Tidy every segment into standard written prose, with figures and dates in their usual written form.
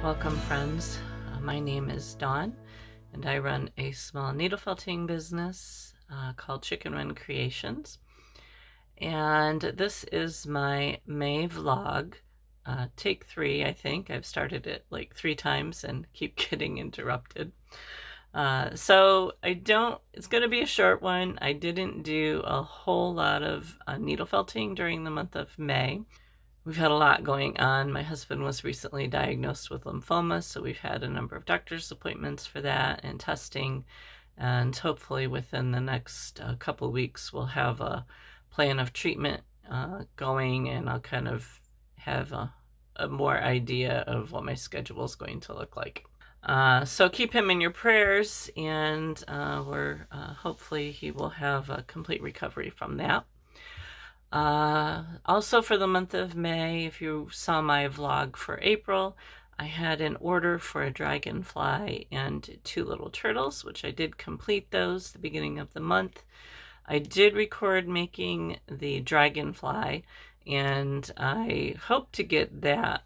Welcome, friends. My name is Dawn, and I run a small needle felting business called Chicken Run Creations. And this is my May vlog, take 3, I think. I've started it like 3 times and keep getting interrupted. It's going to be a short one. I didn't do a whole lot of needle felting during the month of May. We've had a lot going on. My husband was recently diagnosed with lymphoma, so we've had a number of doctor's appointments for that and testing. And hopefully within the next couple weeks, we'll have a plan of treatment going, and I'll kind of have a more idea of what my schedule is going to look like. So keep him in your prayers, and hopefully he will have a complete recovery from that. Also for the month of May, if you saw my vlog for April, I had an order for a dragonfly and 2 little turtles, which I did complete those the beginning of the month. I did record making the dragonfly, and I hope to get that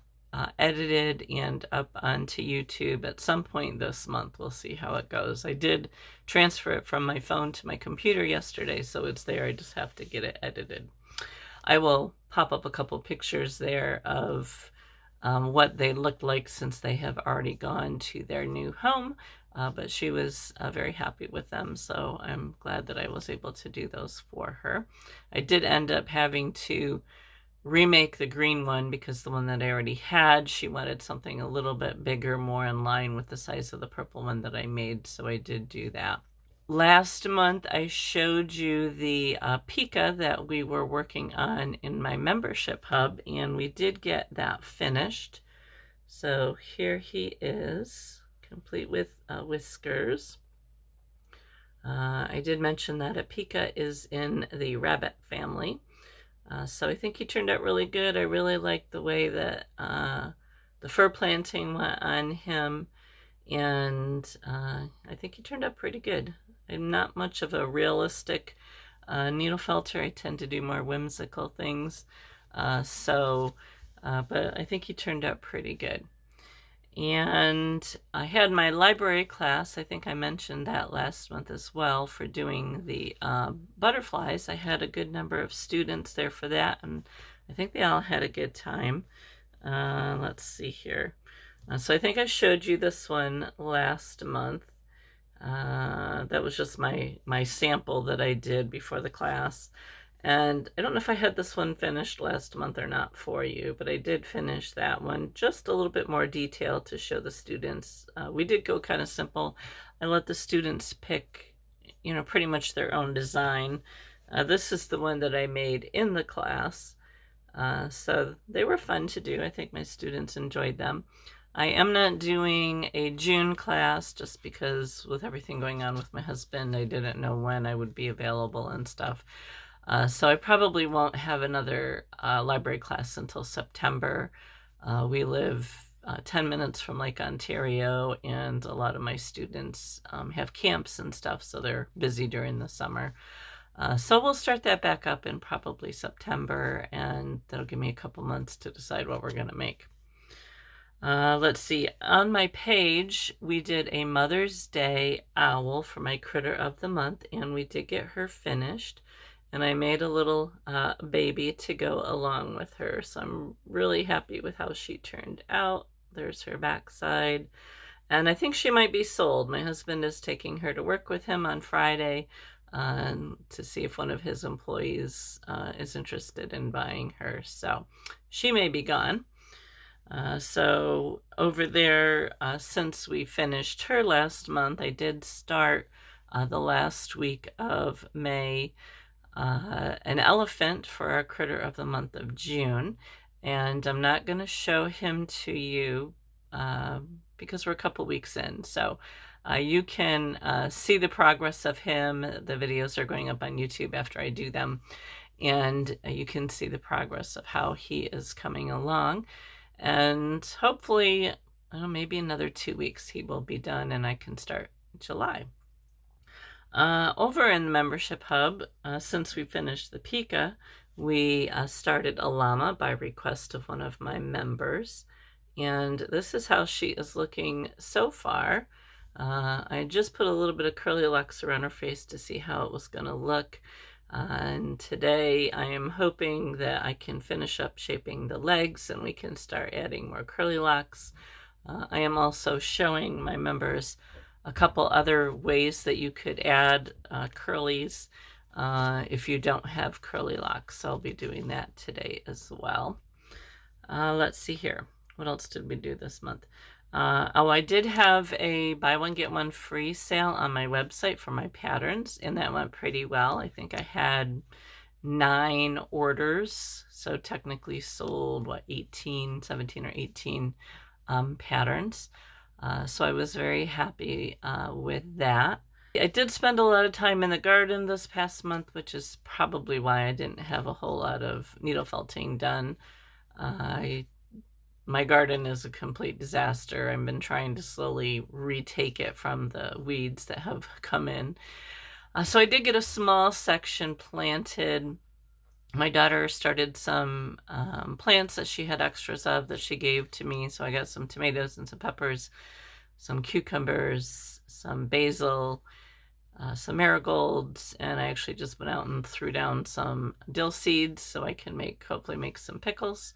edited and up onto YouTube at some point this month. We'll see how it goes. I did transfer it from my phone to my computer yesterday, so it's there. I just have to get it edited. I will pop up a couple pictures there of what they looked like since they have already gone to their new home, but she was very happy with them, so I'm glad that I was able to do those for her. I did end up having to remake the green one because the one that I already had, she wanted something a little bit bigger, more in line with the size of the purple one that I made, so I did do that. Last month, I showed you the Pika that we were working on in my membership hub, and we did get that finished. So here he is, complete with whiskers. I did mention that a Pika is in the rabbit family. So I think he turned out really good. I really like the way that the fur planting went on him, and I think he turned out pretty good. I'm not much of a realistic needle felter. I tend to do more whimsical things. But I think he turned out pretty good. And I had my library class. I think I mentioned that last month as well, for doing the butterflies. I had a good number of students there for that, and I think they all had a good time. Let's see here. So I think I showed you this one last month. That was just my sample that I did before the class. And I don't know if I had this one finished last month or not for you, but I did finish that one. Just a little bit more detail to show the students. We did go kind of simple. I let the students pick, pretty much their own design. This is the one that I made in the class. So they were fun to do. I think my students enjoyed them. I am not doing a June class just because with everything going on with my husband, I didn't know when I would be available and stuff. So I probably won't have another library class until September. We live 10 minutes from Lake Ontario, and a lot of my students have camps and stuff, so they're busy during the summer. So we'll start that back up in probably September, and that'll give me a couple months to decide what we're going to make. Let's see, on my page, we did a Mother's Day owl for my critter of the month, and we did get her finished, and I made a little baby to go along with her, so I'm really happy with how she turned out. There's her backside, and I think she might be sold. My husband is taking her to work with him on Friday to see if one of his employees is interested in buying her, so she may be gone. So over there, since we finished her last month, I did start the last week of May an elephant for our critter of the month of June, and I'm not going to show him to you because we're a couple weeks in, so you can see the progress of him. The videos are going up on YouTube after I do them, and you can see the progress of how he is coming along. And hopefully, maybe another 2 weeks he will be done and I can start July. Over in the membership hub, since we finished the Pika, we started a llama by request of one of my members. and this is how she is looking so far. I just put a little bit of curly locks around her face to see how it was going to look. And today I am hoping that I can finish up shaping the legs and we can start adding more curly locks. I am also showing my members a couple other ways that you could add curlies if you don't have curly locks. So I'll be doing that today as well. Let's see here. What else did we do this month? I did have a buy one get one free sale on my website for my patterns, and that went pretty well. I think I had 9 orders, so technically sold 17 or 18 patterns. So I was very happy with that. I did spend a lot of time in the garden this past month, which is probably why I didn't have a whole lot of needle felting done. My garden is a complete disaster. I've been trying to slowly retake it from the weeds that have come in. So I did get a small section planted. My daughter started some plants that she had extras of that she gave to me. So I got some tomatoes and some peppers, some cucumbers, some basil, some marigolds, and I actually just went out and threw down some dill seeds so I can hopefully make some pickles.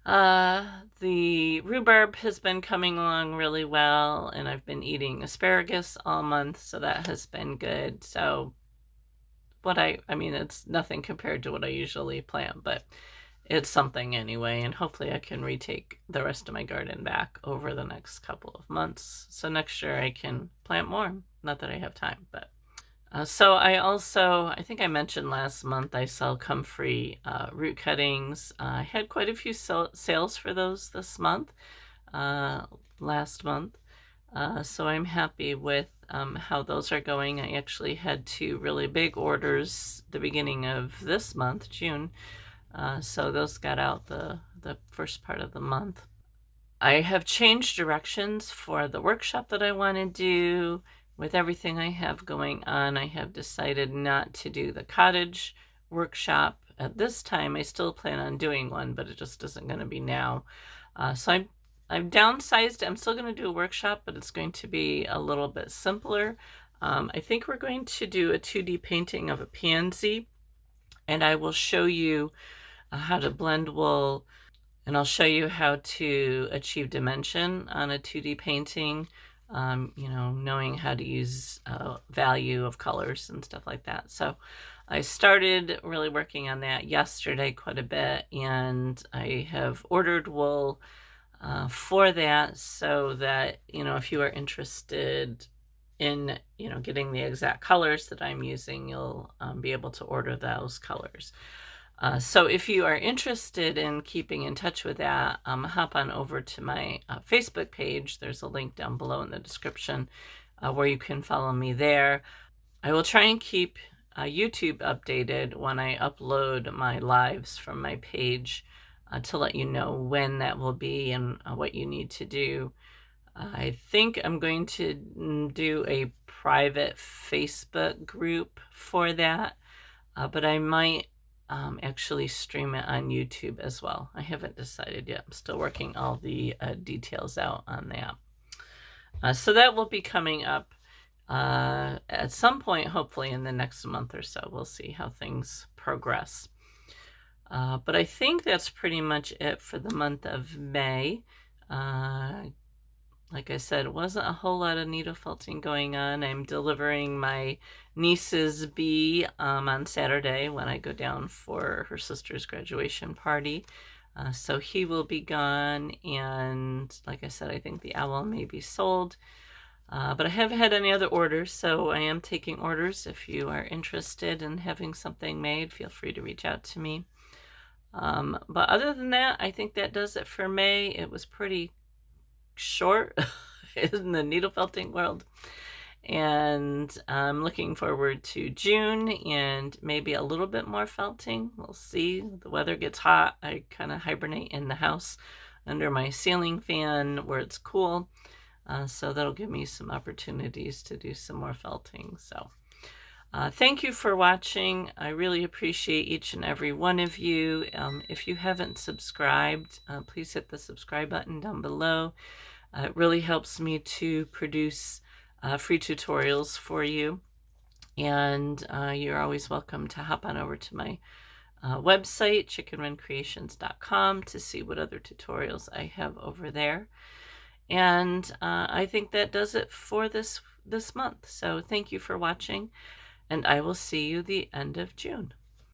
The rhubarb has been coming along really well, and I've been eating asparagus all month, so that has been good. So I mean, it's nothing compared to what I usually plant, but it's something anyway, and hopefully I can retake the rest of my garden back over the next couple of months. So next year I can plant more. Not that I have time, but so I think I mentioned last month I sell comfrey root cuttings. I had quite a few sales for those this month, last month. So I'm happy with how those are going. I actually had 2 really big orders the beginning of this month, June. So those got out the first part of the month. I have changed directions for the workshop that I want to do. With everything I have going on, I have decided not to do the cottage workshop at this time. I still plan on doing one, but it just isn't going to be now. So I've downsized. I'm still going to do a workshop, but it's going to be a little bit simpler. I think we're going to do a 2D painting of a pansy, and I will show you how to blend wool, and I'll show you how to achieve dimension on a 2D painting. You know, knowing how to use value of colors and stuff like that. So I started really working on that yesterday quite a bit, and I have ordered wool for that, so that, you know, if you are interested in, you know, getting the exact colors that I'm using, you'll be able to order those colors. So if you are interested in keeping in touch with that, hop on over to my Facebook page. There's a link down below in the description where you can follow me there. I will try and keep YouTube updated when I upload my lives from my page to let you know when that will be and what you need to do. I think I'm going to do a private Facebook group for that, but I might actually stream it on YouTube as well. I haven't decided yet. I'm still working all the details out on that. So that will be coming up at some point, hopefully in the next month or so. We'll see how things progress. But I think that's pretty much it for the month of May. Like I said, it wasn't a whole lot of needle felting going on. I'm delivering my niece's bee on Saturday when I go down for her sister's graduation party. So he will be gone, and like I said, I think the owl may be sold. But I haven't had any other orders, so I am taking orders. If you are interested in having something made, feel free to reach out to me. But other than that, I think that does it for May. It was pretty short in the needle felting world, and I'm looking forward to June and maybe a little bit more felting. We'll see. The weather gets hot. I kind of hibernate in the house under my ceiling fan where it's cool, so that'll give me some opportunities to do some more felting. So Thank you for watching. I really appreciate each and every one of you. If you haven't subscribed, please hit the subscribe button down below. It really helps me to produce free tutorials for you. And you're always welcome to hop on over to my website, chickenruncreations.com, to see what other tutorials I have over there. And I think that does it for this month. So thank you for watching, and I will see you the end of June.